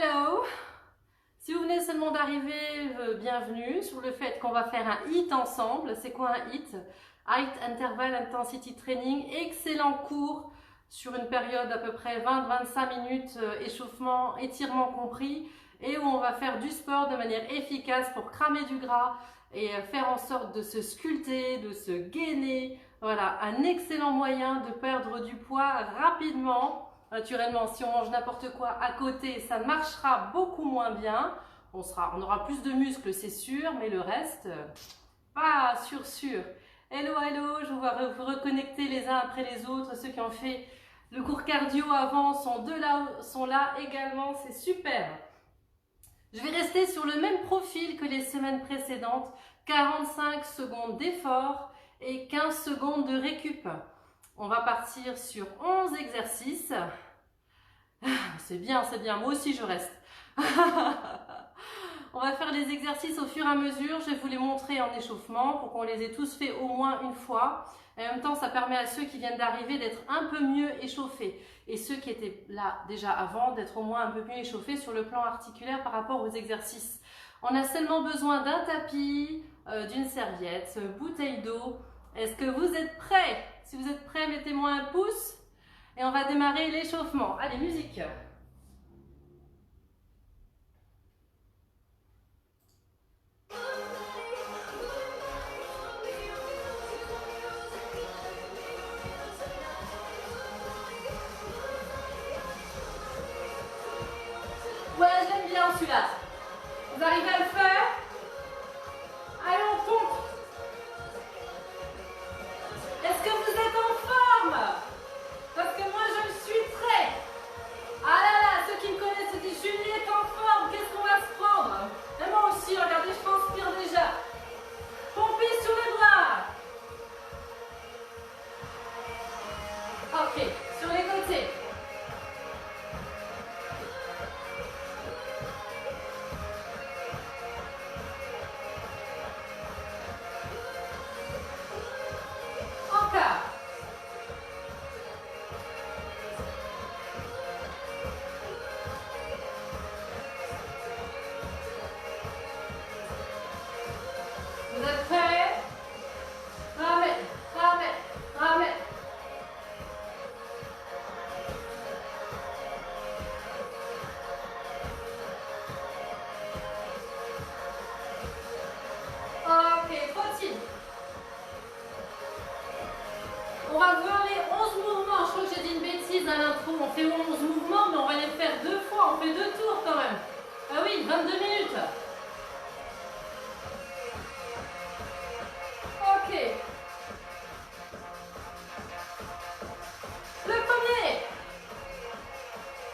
Hello! Si vous venez seulement d'arriver, bienvenue sur le fait qu'on va faire un HIIT ensemble. C'est quoi un HIIT? Height Interval Intensity Training, excellent cours sur une période à peu près 20-25 minutes, échauffement, étirement compris, et où on va faire du sport de manière efficace pour cramer du gras et faire en sorte de se sculpter, de se gainer. Voilà, un excellent moyen de perdre du poids rapidement. Naturellement, si on mange n'importe quoi à côté, ça marchera beaucoup moins bien. On aura plus de muscles, c'est sûr, mais le reste, pas sûr. Hello, hello, je vous vois vous reconnecter les uns après les autres. Ceux qui ont fait le cours cardio avant sont là également, c'est super. Je vais rester sur le même profil que les semaines précédentes, 45 secondes d'effort et 15 secondes de récup. On va partir sur 11 exercices. C'est bien, moi aussi je reste. On va faire les exercices au fur et à mesure, je vais vous les montrer en échauffement pour qu'on les ait tous fait au moins une fois. Et en même temps, ça permet à ceux qui viennent d'arriver d'être un peu mieux échauffés. Et ceux qui étaient là déjà avant, d'être au moins un peu mieux échauffés sur le plan articulaire par rapport aux exercices. On a seulement besoin d'un tapis, d'une serviette, bouteille d'eau. Est-ce que vous êtes prêts? Si vous êtes prêts, mettez-moi un pouce. Et on va démarrer l'échauffement. Allez, musique! Ouais, j'aime bien celui-là. Vous arrivez à le faire? Allez, on compte. Est-ce que vous êtes en forme? Parce que moi, je le suis très. Ah là là, ceux qui me connaissent se disent Julie est en forme, qu'est-ce qu'on va se prendre? Et moi aussi, regardez, je transpire déjà. Pompez sur les bras. Ok, sur les côtés. Encore. Vous êtes prêts? Ramène. Ok, trottine. On va voir les 11 mouvements. Je crois que j'ai dit une bêtise à l'intro. On fait 11 mouvements, mais on va les faire 2 fois. On fait 2 tours quand même. Ah oui, 22 minutes. Ok. Le premier.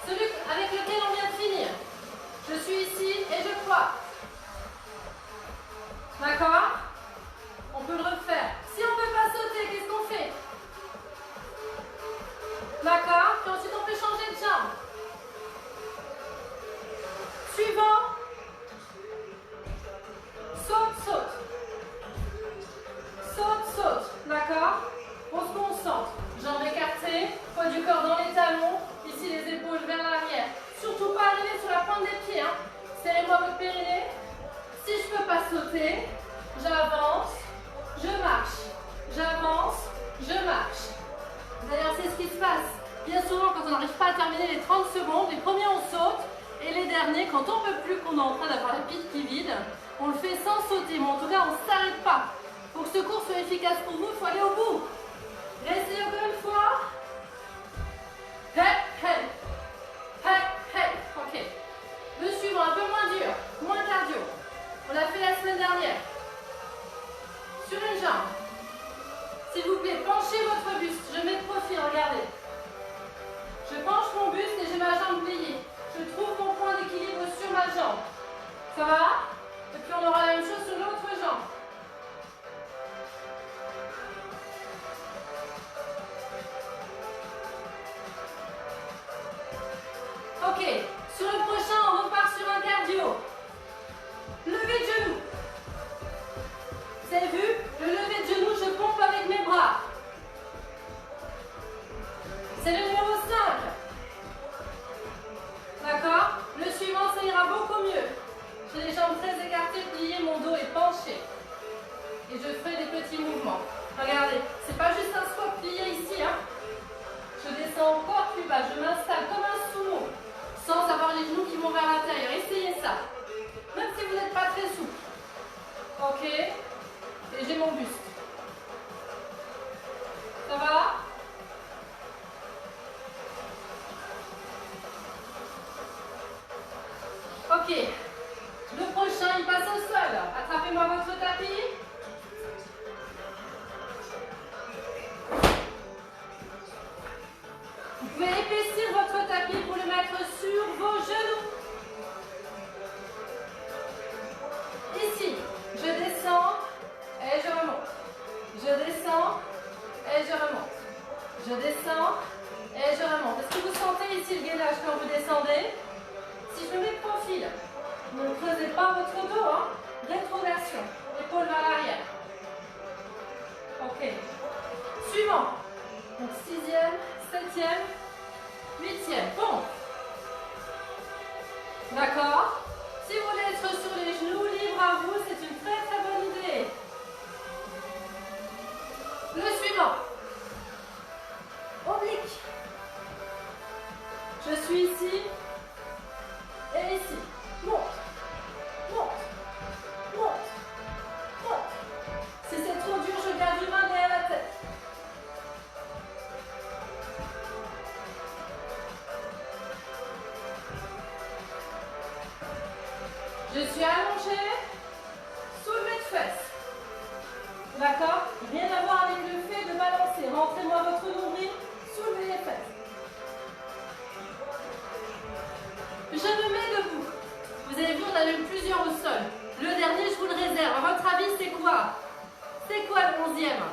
Celui avec lequel on vient de finir. Je suis ici et je crois. D'accord? On peut le refaire. Si on ne peut pas sauter, qu'est-ce qu'on fait? D'accord? Puis ensuite on peut changer de jambe. Suivant. Saute. Saute. D'accord? On se concentre. Jambes écartées, poids du corps dans les talons. Ici les épaules vers l'arrière. Surtout pas arriver sur la pointe des pieds. Hein. Serrez-moi votre périnée. Si je ne peux pas sauter, j'avance, je marche. J'avance, je marche. D'ailleurs, c'est ce qui se passe. Bien souvent, quand on n'arrive pas à terminer les 30 secondes, les premiers on saute, et les derniers, quand on ne peut plus, qu'on est en train d'avoir la pile qui vide, on le fait sans sauter. Mais en tout cas, on ne s'arrête pas. Pour que ce cours soit efficace pour vous, il faut aller au bout. Restez encore une fois. Hey. Ok. Le suivant, un peu moins dur, moins cardio. On l'a fait la semaine dernière. Sur une jambe. S'il vous plaît, penchez votre buste. Je mets de profil, regardez. Je penche mon buste et j'ai ma jambe pliée. Je trouve mon point d'équilibre sur ma jambe. Ça va? Et puis on aura la même chose sur l'autre jambe. pas, je m'installe comme un sumo, sans avoir les genoux qui vont vers l'intérieur. Essayez ça. Même si vous n'êtes pas très souple. Ok. Et j'ai mon buste. Ça va? Ok. Le prochain, il passe au sol. Attrapez-moi votre tapis. Vous pouvez épaissir votre tapis pour le mettre sur vos genoux. Ici, je descends et je remonte. Je descends et je remonte. Je descends et je remonte. Est-ce que vous sentez ici le gainage quand vous descendez? Si je me mets de profil, ne creusez pas votre dos, hein. Rétrogradation, épaule vers l'arrière. Ok. Suivant. Donc 6e, 7e, 8e. Bon. D'accord. Si vous voulez être sur les genoux, libre à vous, c'est une très très bonne idée. Le suivant. Oblique. Je suis ici et ici. Monte, monte, monte, monte. Si c'est trop dur, je garde une main derrière la tête. Je suis allongée, soulevez de fesses. D'accord? Rien à voir avec le fait de balancer. Rentrez-moi votre nombril, soulevez les fesses. Je me mets debout. Vous avez vu, on a eu plusieurs au sol. Le dernier, je vous le réserve. À votre avis, c'est quoi? C'est quoi le 11e?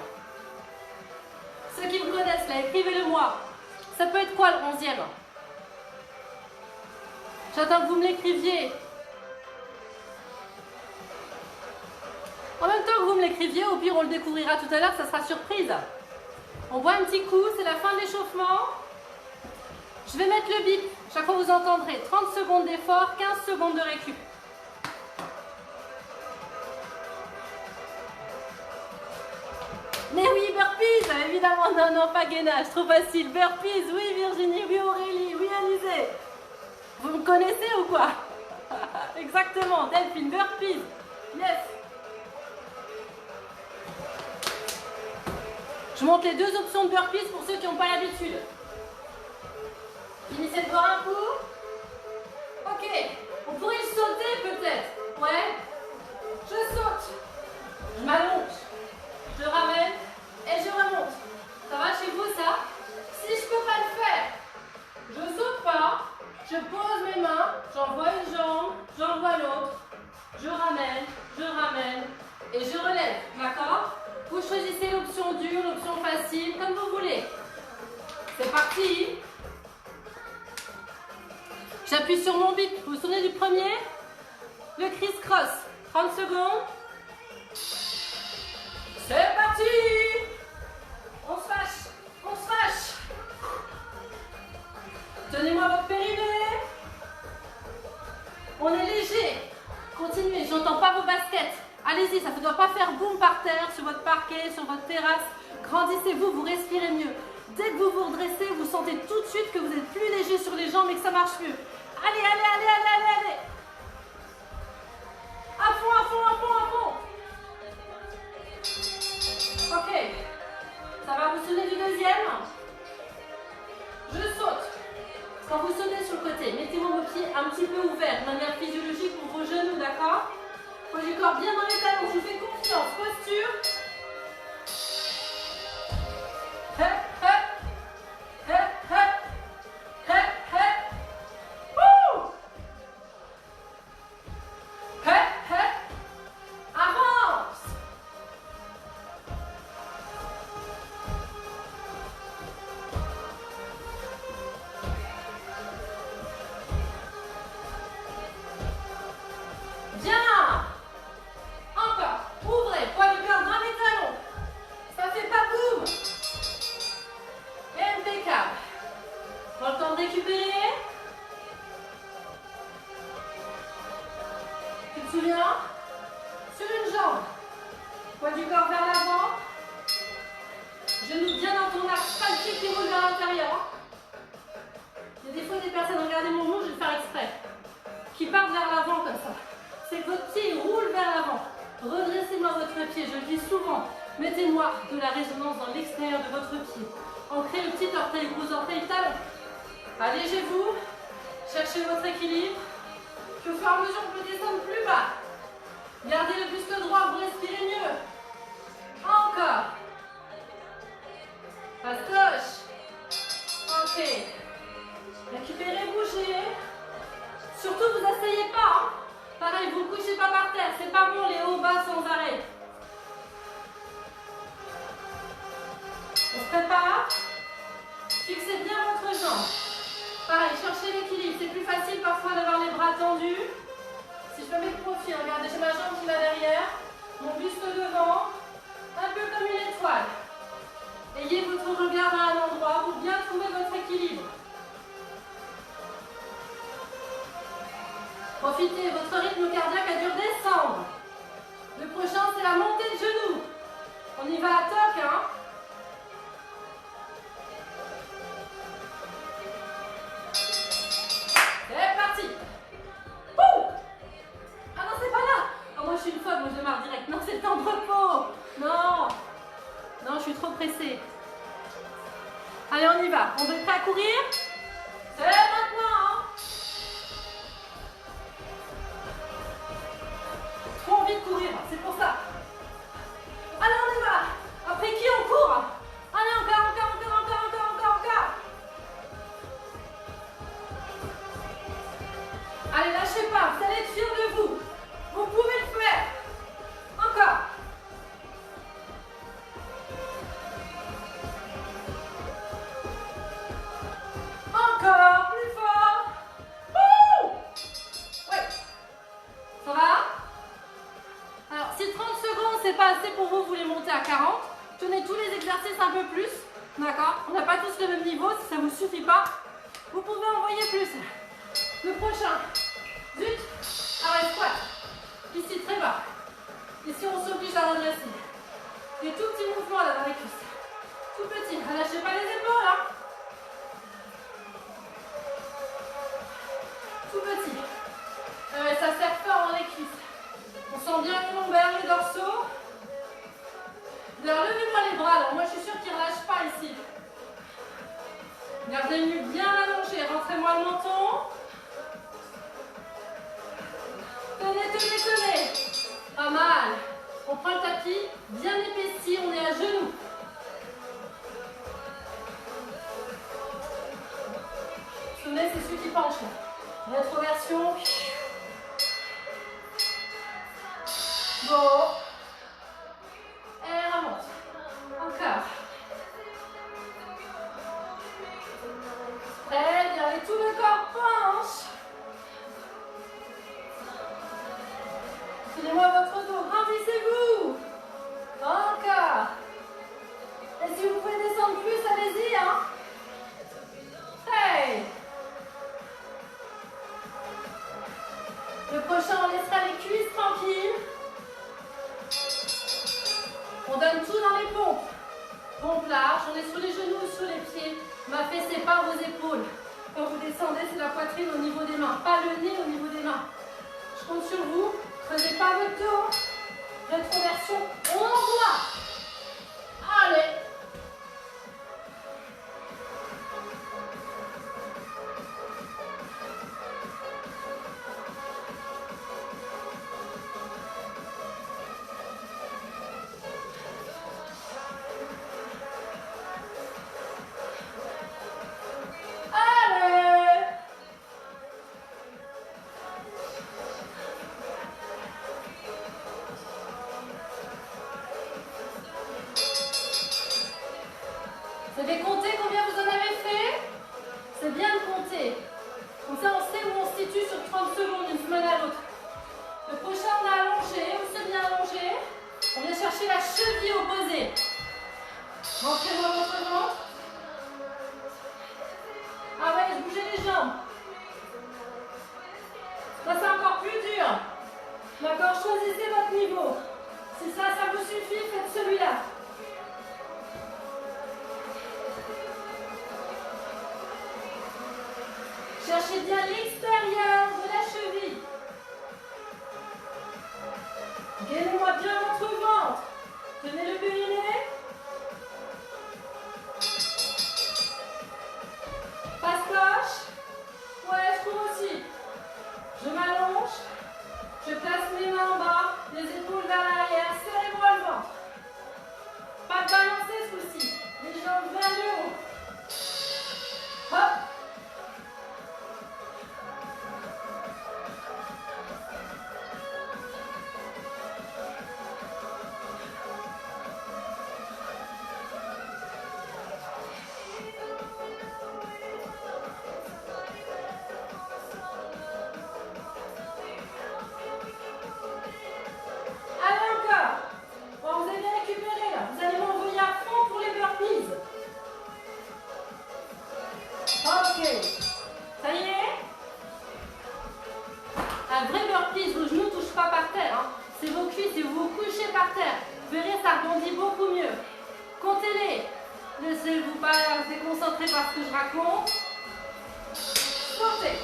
Ceux qui me connaissent, là, écrivez-le moi. Ça peut être quoi le 11e? J'attends que vous me l'écriviez. En même temps que vous me l'écriviez, au pire on le découvrira tout à l'heure, ça sera surprise. On boit un petit coup, c'est la fin de l'échauffement. Je vais mettre le bip. Chaque fois vous entendrez 30 secondes d'effort, 15 secondes de récup. Mais oui, burpees, évidemment, non, non, pas gainage, trop facile. Burpees, oui Virginie, oui Aurélie, oui Alizé. Vous me connaissez ou quoi? Exactement, Delphine, burpees. Yes. Je montre les deux options de burpees pour ceux qui n'ont pas l'habitude. Finissez de boire un coup. Ok. On pourrait le sauter peut-être. Ouais. Je saute. Je m'allonge. Je ramène et je remonte. Ça va chez vous ça? Si je ne peux pas le faire, je saute pas. Je pose mes mains. J'envoie une jambe. J'envoie l'autre. Je ramène et je relève. D'accord? Vous choisissez l'option dure, l'option facile, comme vous voulez. C'est parti. J'appuie sur mon bip. Vous vous souvenez du premier? Le criss-cross. 30 secondes. C'est parti. On se fâche. On se fâche. Tenez-moi votre périnée. On est léger. Continuez. J'entends pas vos baskets. Allez-y, ça ne doit pas faire boum par terre, sur votre parquet, sur votre terrasse. Grandissez-vous, vous respirez mieux. Dès que vous vous redressez, vous sentez tout de suite que vous êtes plus léger sur les jambes et que ça marche mieux. Allez, allez, allez, allez, allez, allez. À fond, à fond, à fond, à fond. Ok. Ça va, vous sonnez du deuxième? Je saute. Quand vous sautez sur le côté, mettez-moi vos pieds un petit peu ouverts, de manière physiologique pour vos genoux, d'accord? Poids du corps bien dans les talons, je vous fais confiance. Posture. Hep, hep. Hep, hep. Hep, hep. Wouh. Hep, hep. Avance. Bien. Encore. Ouvrez. Poids du corps dans les talons. Ça fait pas boum. Impeccable. Prends le temps de récupérer. Tu te souviens? Sur une jambe. Poids du corps vers l'avant. Genou bien dans ton arc, pas le pied qui roule vers l'intérieur. pied, je le dis souvent. Mettez-moi de la résonance dans l'extérieur de votre pied. Ancrez le petit orteil, gros orteil, talon. Allégez-vous. Cherchez votre équilibre. Puis au fur et à mesure, on peut descendre plus bas. Gardez le buste droit, vous respirez mieux. Encore. Passe gauche. Ok. Récupérez, bougez. Surtout, vous n'asseyez pas. Hein. Pareil, vous ne couchez pas par terre. C'est pas bon les hauts bas sans arrêt. On se prépare. Fixez bien votre jambe. Pareil, cherchez l'équilibre. C'est plus facile parfois d'avoir les bras tendus. Si je me mets de profil, regardez, j'ai ma jambe qui va derrière. Mon buste devant. Un peu comme une étoile. Ayez votre regard à un endroit pour bien trouver votre équilibre. Profitez, votre rythme cardiaque a dû redescendre. Le prochain, c'est la montée de genoux. On y va à toc, hein. C'est parti. Ouh. Ah non, c'est pas là. Oh, moi, je suis une folle, moi, je démarre direct. Non, c'est le temps de repos. Non. Non, je suis trop pressée. Allez, on y va. On est prêt à courir? C'est maintenant, hein. Trop envie de courir, c'est pour ça. Allez, on y va. Après qui on court? Allez, encore. Allez, lâchez pas, vous allez être fiers de vous. Vous pouvez le faire. Encore. Encore, plus fort. Ouh. Ouais. Ça va? Alors, si 30 secondes, c'est pas assez pour vous, vous les montez à 40. Tenez tous les exercices un peu plus. D'accord? On n'a pas tous le même niveau. Si ça ne vous suffit pas, vous pouvez envoyer plus. Le prochain. Zut. Arrête, squat. Ici, très bas. Ici, on s'oblige à redresser. Des tout petits mouvements là dans les cuisses. Tout petit. Ne lâchez pas les épaules. Hein. Tout petit. Ça serre fort dans les cuisses. On sent bien les lombaires, les dorsaux. Alors, levez-moi les bras. Alors, moi, je suis sûre qu'ils ne relâchent pas ici. Gardez le nu bien allongé. Rentrez-moi le menton. Tenez. Pas mal. On prend le tapis bien épaissi. On est à genoux. Sommet, c'est celui qui penche. Rétroversion. Bon. Et remonte. Encore. Très bien. Et tout le corps penche. Tenez-moi votre dos. Grandissez-vous. Encore. Et si vous pouvez descendre plus, allez-y. Hein. Hey. Le prochain, on laissera les cuisses tranquilles. On donne tout dans les pompes. Pompe large, on est sur les genoux ou sur les pieds. M'affaissez pas vos épaules. Quand vous descendez, c'est la poitrine au niveau des mains, pas le nez au niveau des mains. Je compte sur vous. Creusez pas votre dos. Rétroversion. On envoie. Allez. Vous avez compté combien vous en avez fait? C'est bien de compter. Comme ça, on sait où on se situe sur 30 secondes d'une semaine à l'autre. Le prochain, on a allongé. On s'est bien allongé. On vient chercher la cheville opposée. Rentrez-moi votre ventre. Ah ouais, je bougeais les jambes. Ça, c'est encore plus dur. D'accord, choisissez votre niveau. Si ça vous suffit, faites celui-là. Cherchez bien l'extérieur de la cheville. Gainez-moi bien votre ventre. Tenez le périnée. Passe cloche. Ouais, je trouve aussi. Je m'allonge. Je place mes mains en bas, les épaules vers l'arrière, serrez-moi le ventre. Pas de balancer ce coup-ci. Les jambes vers le haut. Hop. Ça y est? Un vrai burpee, vos genoux ne touchent pas par terre. Hein. C'est vos cuisses et vous vous couchez par terre. Vous verrez, ça rebondit beaucoup mieux. Comptez-les. Laissez-vous pas déconcentrer par ce que je raconte. Sortez.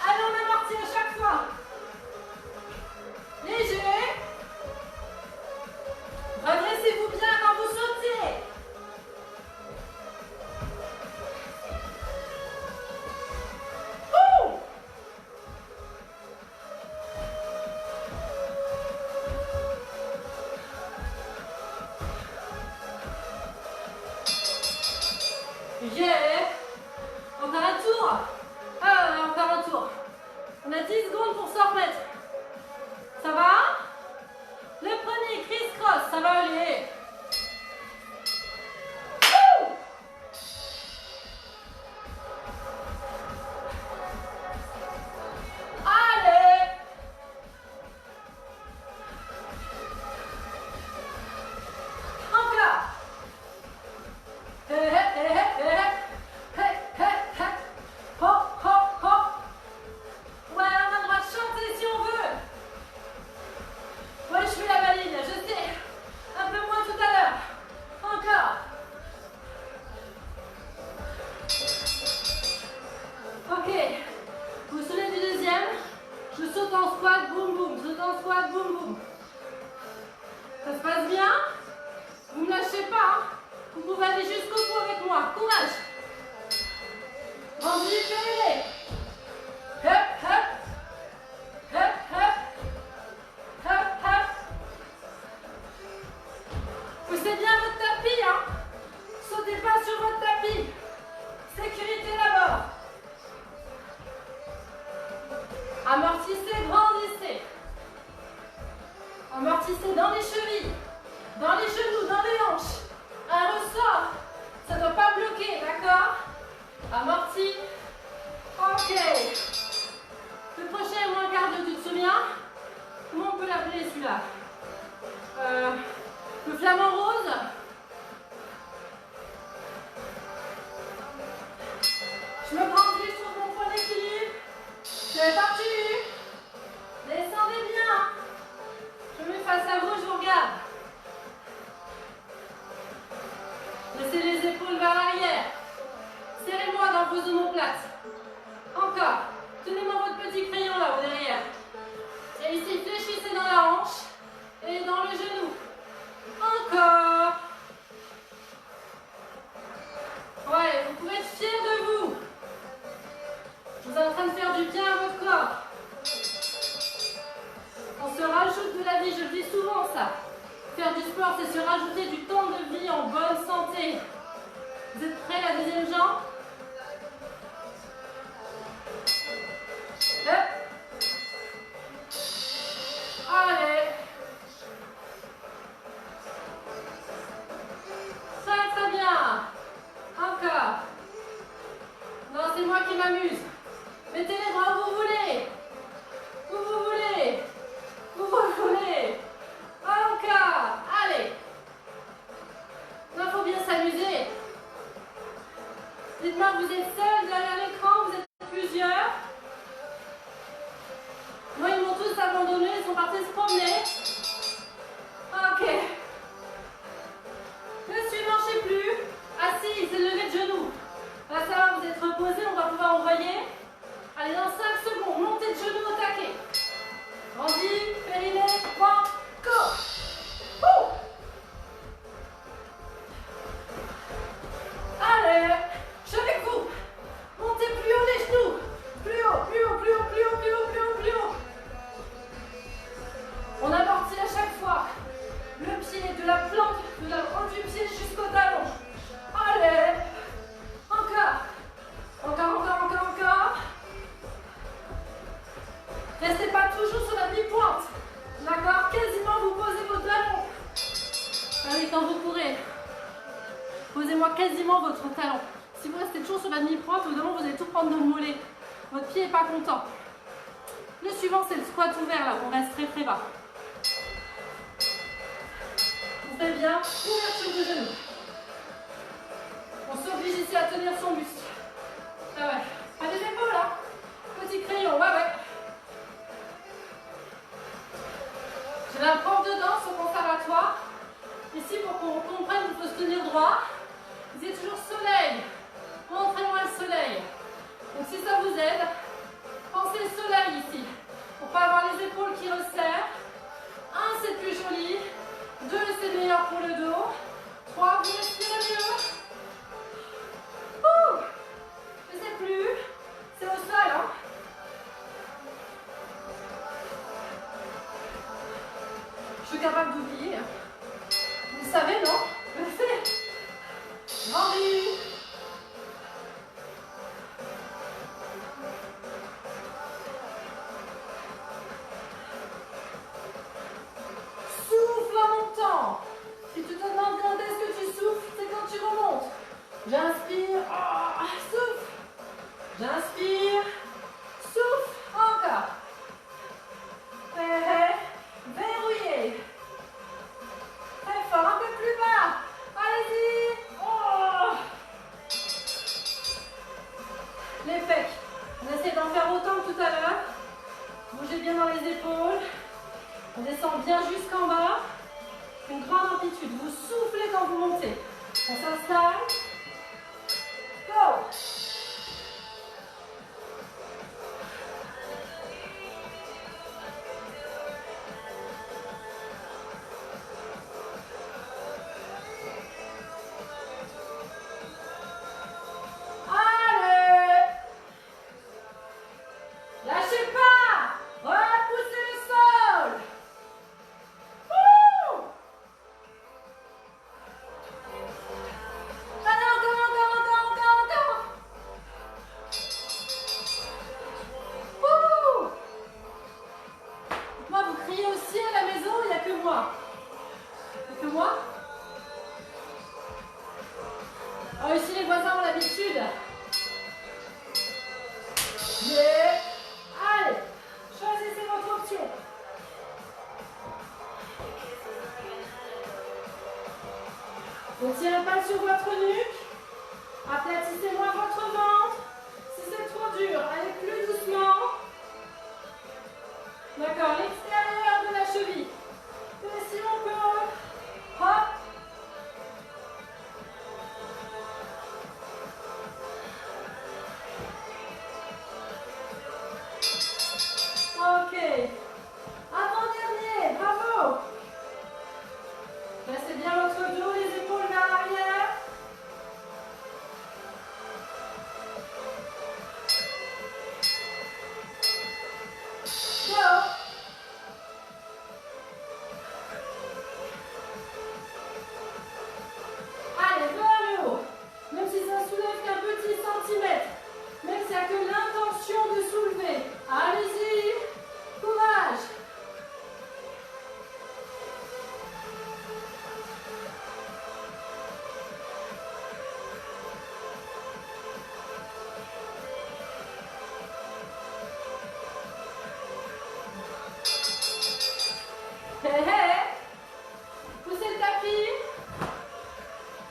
Allez, on amortit à chaque fois. Léger. Redressez-vous bien quand vous sautez. Yeah. Encore un tour. Ah, encore un tour. On a 10 secondes pour s'en remettre. Ça va? Le premier, criss-cross, ça va aller. Allez. Encore. Hop, hop, hop. Ouais, on a le droit de chanter si on veut. Ouais, je fais la maline, je sais. Un peu moins tout à l'heure. Encore. Ok. Vous vous souvenez du deuxième? Je saute en squat, boum boum. Saute en squat, boum boum. Ça se passe bien? Vous ne me lâchez pas. Hein? Vous pouvez aller jusqu'au bout avec moi. Courage. Rendu périnée. Hop, hop. Hop, hop. Hop, hop. Poussez bien votre tapis. Hein. Sautez pas sur votre tapis. Sécurité d'abord. Amortissez, grandissez. Amortissez dans les chevilles, dans les genoux, dans les hanches. Un ressort. Ça ne doit pas bloquer, d'accord? Amorti. Ok. Le prochain est moins cardio, tu te souviens? Comment on peut l'appeler celui-là? Le flamant rose. Je me grandis, je trouve mon point d'équilibre. C'est parti. Descendez bien. Je me mets face à vous, je vous regarde. Laissez les épaules vers l'arrière. Serrez-moi dans vos omoplates. Encore. Tenez-moi votre petit crayon là-haut derrière. Et ici, fléchissez dans la hanche et dans le genou. Encore. Ouais, vous pouvez être fiers de vous. Vous êtes en train de faire du bien à votre corps. On se rajoute de la vie, je le dis souvent ça. Faire du sport, c'est se rajouter du temps de vie en bonne santé. Vous êtes prêts, la deuxième jambe? Hop. Allez. Très très bien. Encore. Non, c'est moi qui m'amuse. Mettez les bras où vous voulez. Où vous voulez. Où vous voulez. Encore. Allez. Il faut bien s'amuser. Dites-moi, vous êtes seul derrière l'écran, vous êtes plusieurs. Moi, ils m'ont tous abandonné, ils sont partis se promener. Ok. Le suivant, je ne sais plus. Assis, c'est levé de genoux. Là, ça va, vous êtes reposé, on va pouvoir envoyer. Allez, dans 5 secondes, montez de genoux au taquet. Grandis, périnée, point, go. Ouh. Allez, je suis avec vous. Montez plus haut les genoux. Plus haut, plus haut, plus haut, plus haut, plus haut, plus haut, plus haut. On amortit à chaque fois le pied de la plante, de la haut du pied jusqu'au talon. Allez. Encore. Encore, encore, encore, encore. Restez pas toujours sur la demi-pointe. D'accord? Quasiment vous posez vos talons. Allez, quand vous pourrez. Posez-moi quasiment votre talon. Si vous restez toujours sur la demi-pointe, au moment vous allez tout prendre de mollet. Votre pied n'est pas content. Le suivant, c'est le squat ouvert, là, on reste très très bas. Vous faites bien, ouverture de genoux. On s'oblige ici à tenir son buste. Ah ouais. Pas des épaules, là. Petit crayon, ouais, ouais. J'ai la prof de danse au conservatoire. Ici, pour qu'on comprenne qu'il faut se tenir droit. Vous êtes toujours soleil. Montrez-moi le soleil. Donc si ça vous aide, pensez le soleil ici. Pour ne pas avoir les épaules qui resserrent. 1, c'est plus joli. 2, c'est meilleur pour le dos. 3, vous respirez mieux. Ouh. Je ne sais plus. C'est au sol, hein. Je suis capable d'oublier. Vous le savez, non? Je le sais. Grandis. Souffle en montant. Si tu te demandes quand est-ce que tu souffles, c'est quand tu remontes. J'inspire. Oh, souffle. J'inspire. Souffle. Encore. Verrouillez. Très fort. Un peu plus bas. Allez-y. Oh. Les pecs. On essaie d'en faire autant que tout à l'heure. Bougez bien dans les épaules. On descend bien jusqu'en bas. Une grande amplitude. Vous soufflez quand vous montez. On s'installe. Go. Allez. Lâchez pas. Repoussez le sol. Ouh. Allez, encore. Ouh. Moi, vous criez aussi à la maison, il n'y a que moi. Il n'y a que moi. Oh, ici, les voisins ont l'habitude. Yeah. Allez, choisissez votre option. Ne tirez pas sur votre nuque. Aplatissez-moi votre ventre. Si c'est trop dur, allez plus doucement. D'accord, l'extérieur de la cheville. Et si on peut. Hop. Ok. Avant-dernier, bravo. Placez bien votre dos, les épaules vers l'arrière. Go. Allez, vers le haut. Même si ça soulève qu'un petit centimètre. Même s'il n'y a que l'intention de soulever. Allez-y. Courage. Poussez le tapis.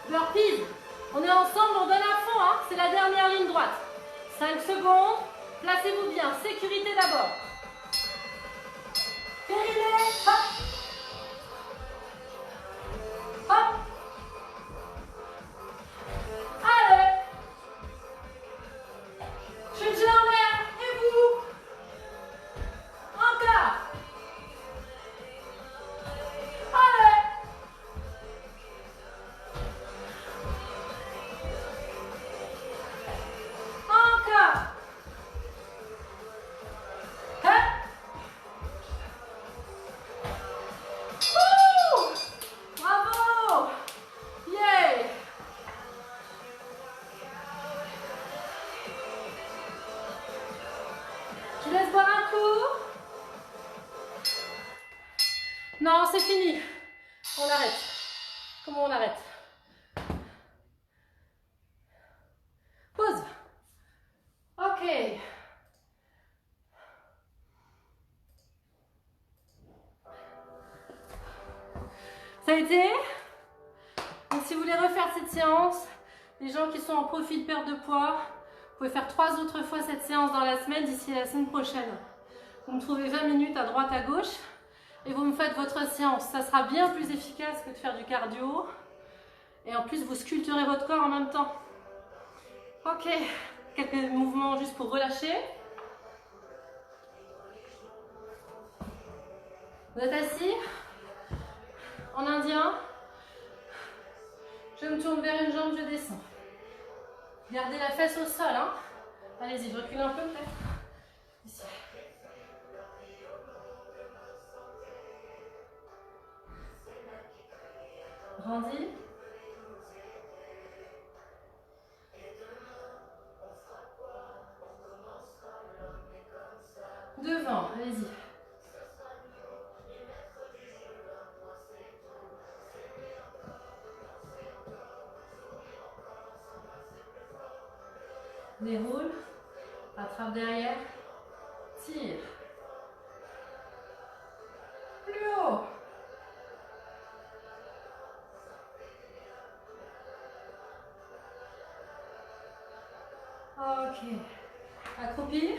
Burpees. On est ensemble, on donne à fond, hein. C'est la dernière ligne droite. 5 secondes. Placez-vous bien. Sécurité d'abord. Périnée. Hop. Hop. Allez. Je suis déjà en l'air. Et vous? Encore. c'est fini. On arrête. Comment on arrête? Pause. Ok. Ça a été? Donc si vous voulez refaire cette séance, les gens qui sont en profil de perte de poids, vous pouvez faire 3 autres fois cette séance dans la semaine d'ici la semaine prochaine. Vous me trouvez 20 minutes à droite à gauche et vous me faites votre séance. Ça sera bien plus efficace que de faire du cardio. Et en plus, vous sculpterez votre corps en même temps. Ok, quelques mouvements juste pour relâcher. Vous êtes assis en indien. Je me tourne vers une jambe, je descends. Gardez la fesse au sol. Hein. Allez-y, je recule un peu peut-être. Ici. Grandis. Devant, allez-y. Déroule, attrape derrière, tire. Plus haut. Ok. Accroupi.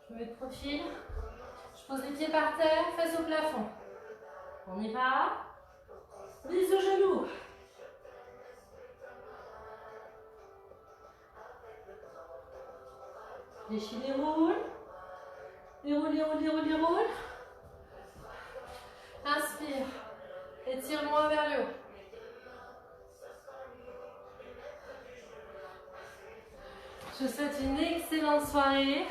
Je me mets de profil. Je pose les pieds par terre, face au plafond. On y va. Bise au genou. Déchire, déroule. Déroule, déroule, déroule, déroule. Inspire. Étire loin vers le haut. Je vous souhaite une excellente soirée.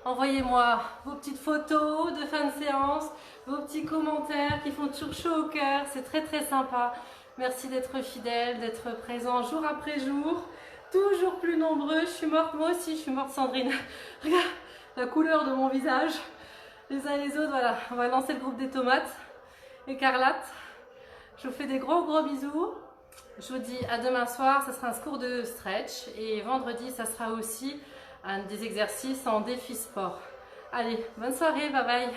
Envoyez-moi vos petites photos de fin de séance, vos petits commentaires qui font toujours chaud au cœur. C'est très très sympa. Merci d'être fidèles, d'être présents jour après jour. Toujours plus nombreux. Je suis morte, moi aussi, je suis morte Sandrine. Regarde la couleur de mon visage. Les uns et les autres, voilà. On va lancer le groupe des tomates écarlates. Je vous fais des gros bisous. Je vous dis à demain soir, ça sera un cours de stretch. Et vendredi, ça sera aussi des exercices en défi sport. Allez, bonne soirée, bye bye.